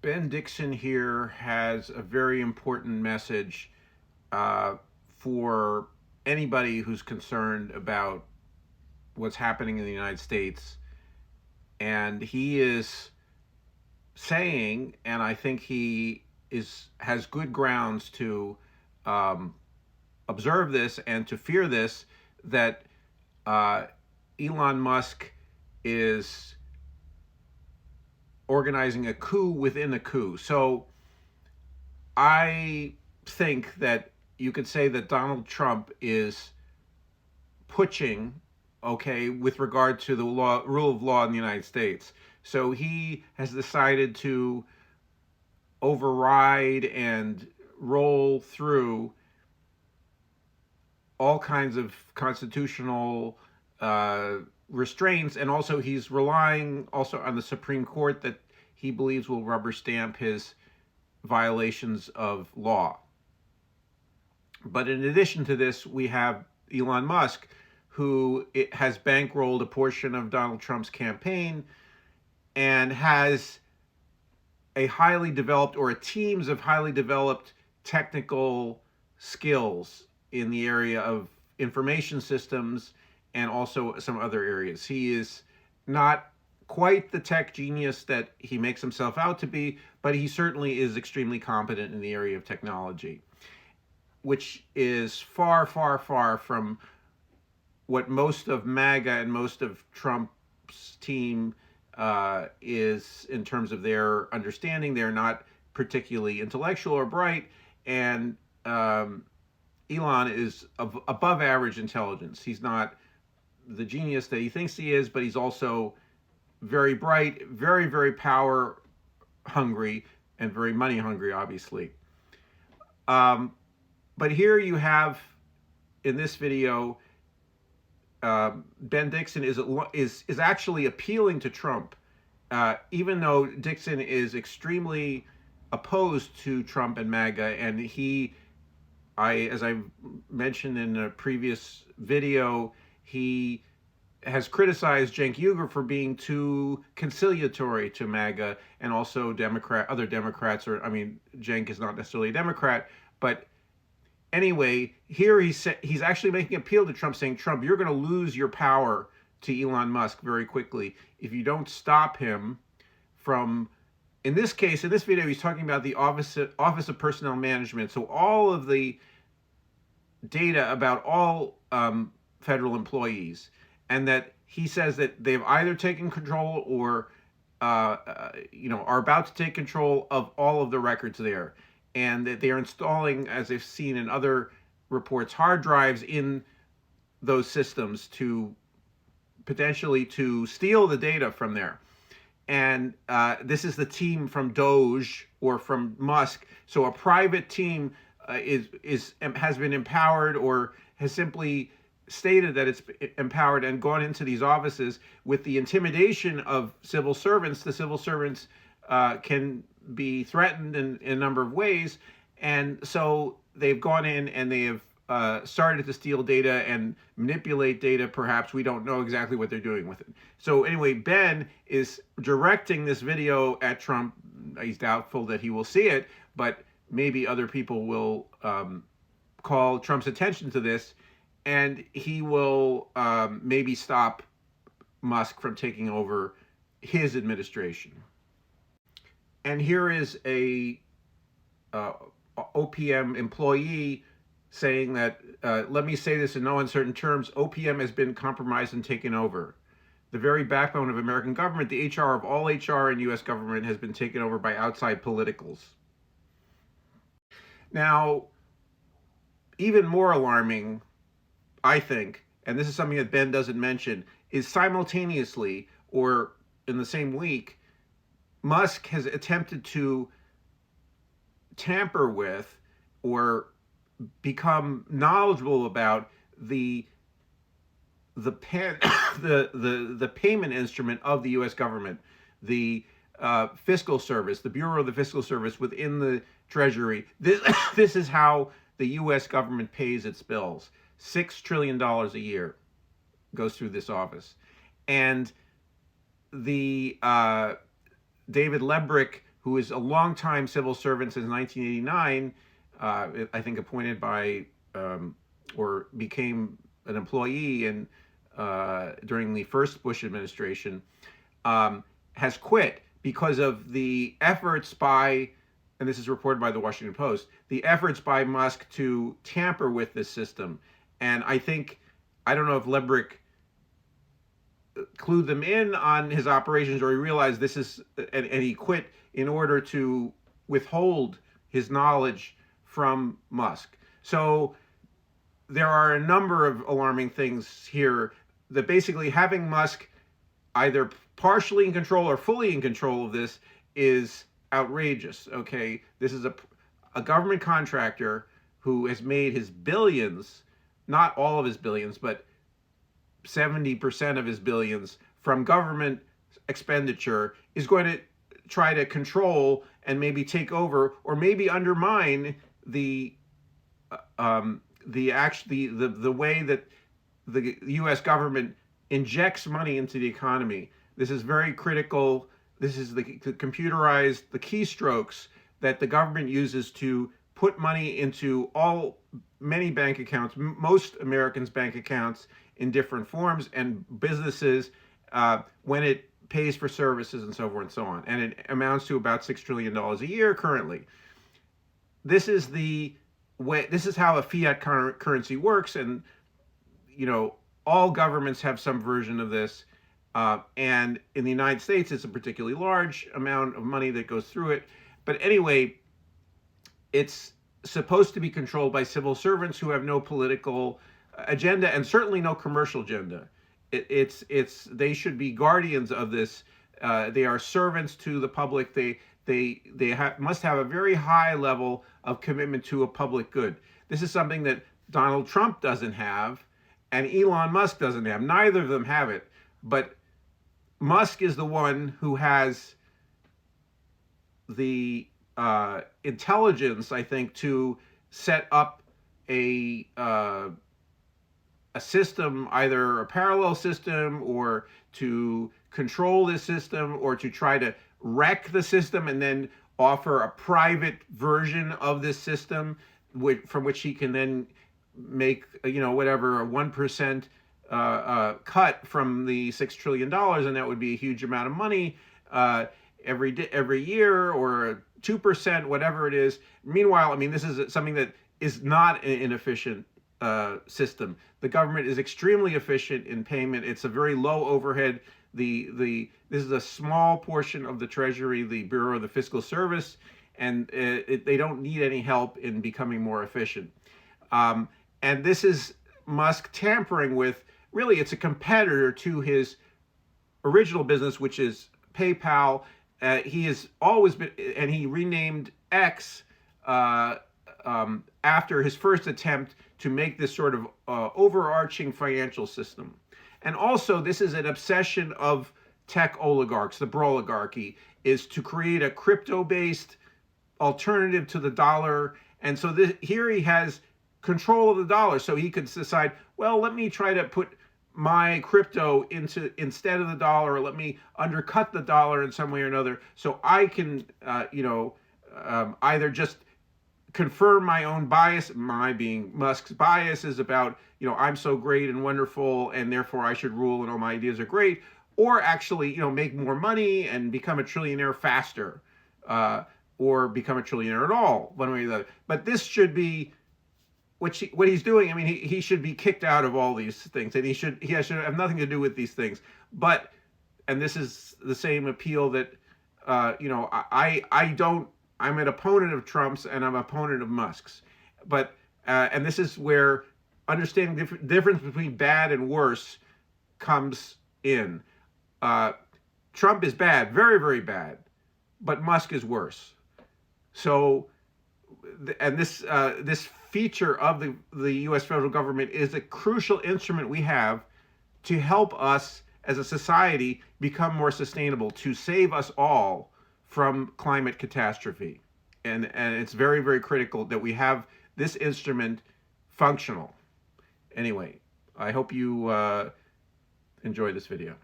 Ben Dixon here has a very important message for anybody who's concerned about what's happening in the United States. And he is saying, and I think he has good grounds to um, observe this and to fear this, that uh, Elon Musk is organizing a coup within a coup. So I think that you could say that Donald Trump is putsching, okay, with regard to the rule of law in the United States. So he has decided to override and roll through all kinds of constitutional restraints, and also he's relying also on the Supreme Court that he believes will rubber stamp his violations of law. But in addition to this, we have Elon Musk, who has bankrolled a portion of Donald Trump's campaign and has a highly developed, or teams of highly developed technical skills in the area of information systems and also some other areas. He is not quite the tech genius that he makes himself out to be, but he certainly is extremely competent in the area of technology, which is far, far, far from what most of MAGA and most of Trump's team is in terms of their understanding. They're not particularly intellectual or bright, and Elon is of above average intelligence. He's not the genius that he thinks he is, but he's also very bright, very, very power hungry, and very money hungry, obviously. But here you have, in this video, Ben Dixon is actually appealing to Trump, even though Dixon is extremely opposed to Trump and MAGA, and as I mentioned in a previous video, he has criticized Cenk Uygur for being too conciliatory to MAGA and also other Democrats, or I mean, Cenk is not necessarily a Democrat, but anyway, here he's actually making an appeal to Trump, saying, Trump, you're going to lose your power to Elon Musk very quickly if you don't stop him from, in this case, in this video, he's talking about the Office of Personnel Management. So all of the data about all federal employees, and that he says that they've either taken control or are about to take control of all of the records there, and that they are installing, as they've seen in other reports, hard drives in those systems to potentially to steal the data from there. And this is the team from Doge or from Musk. So a private team has been empowered, or has simply stated that it's empowered and gone into these offices with the intimidation of civil servants. The civil servants can be threatened in a number of ways, and so they've gone in and they have started to steal data and manipulate data. Perhaps we don't know exactly what they're doing with it. So anyway, Ben is directing this video at Trump. He's doubtful that he will see it, but maybe other people will call Trump's attention to this, and he will maybe stop Musk from taking over his administration. And here is a OPM employee saying that, let me say this in no uncertain terms, OPM has been compromised and taken over. The very backbone of American government, the HR of all HR in U.S. government, has been taken over by outside politicals. Now, even more alarming, I think, and this is something that Ben doesn't mention, is simultaneously, or in the same week, Musk has attempted to tamper with or become knowledgeable about the payment instrument of the U.S. government, the Fiscal Service, the Bureau of the Fiscal Service within the Treasury. This is how the U.S. government pays its bills. $6 trillion a year goes through this office. And the David Lebrick, who is a longtime civil servant since 1989, I think appointed by or became an employee during the first Bush administration, has quit because of the efforts by, and this is reported by the Washington Post, the efforts by Musk to tamper with this system. And I don't know if Lebrick clued them in on his operations, or he realized this is, and he quit in order to withhold his knowledge from Musk. So there are a number of alarming things here, that basically having Musk either partially in control or fully in control of this is outrageous. Okay, this is a government contractor who has made his billions, not all of his billions, but 70% of his billions from government expenditure, is going to try to control and maybe take over or maybe undermine the way that the U.S. government injects money into the economy. This is very critical. This is the computerized, the keystrokes that the government uses to put money into many bank accounts, most Americans' bank accounts in different forms, and businesses when it pays for services and so forth and so on. And it amounts to about $6 trillion a year currently. This is the way. This is how a fiat currency works, and all governments have some version of this. And in the United States, it's a particularly large amount of money that goes through it. But anyway, it's supposed to be controlled by civil servants who have no political agenda and certainly no commercial agenda. They should be guardians of this. They are servants to the public. They must have a very high level of commitment to a public good. This is something that Donald Trump doesn't have, and Elon Musk doesn't have. Neither of them have it. But Musk is the one who has the intelligence, I think, to set up a system, either a parallel system, or to control this system, or to try to wreck the system and then offer a private version of this system, from which he can then make, whatever, a 1% cut from the $6 trillion, and that would be a huge amount of money every year, or 2%, whatever it is. Meanwhile, this is something that is not an inefficient system. The government is extremely efficient in payment. It's a very low overhead. This is a small portion of the Treasury, the Bureau of the Fiscal Service, and they don't need any help in becoming more efficient. And this is Musk tampering with, really, it's a competitor to his original business, which is PayPal. He has always been, and he renamed X after his first attempt to make this sort of overarching financial system. And also, this is an obsession of tech oligarchs. The Broligarchy is to create a crypto-based alternative to the dollar. And so here he has control of the dollar, so he could decide, well, let me try to put my crypto instead of the dollar, or let me undercut the dollar in some way or another, so I can either just confirm my own bias, my being Musk's bias is about, I'm so great and wonderful and therefore I should rule and all my ideas are great, or actually, make more money and become a trillionaire faster, or become a trillionaire at all, one way or the other. But this should be what he's doing. He should be kicked out of all these things, and he should have nothing to do with these things. But, and this is the same appeal that, I'm an opponent of Trump's and I'm an opponent of Musk's. But, and this is where understanding the difference between bad and worse comes in. Trump is bad, very, very bad, but Musk is worse. So, and this feature of the U.S. federal government is a crucial instrument we have to help us as a society become more sustainable, to save us all from climate catastrophe. And it's very, very critical that we have this instrument functional. Anyway, I hope you enjoy this video.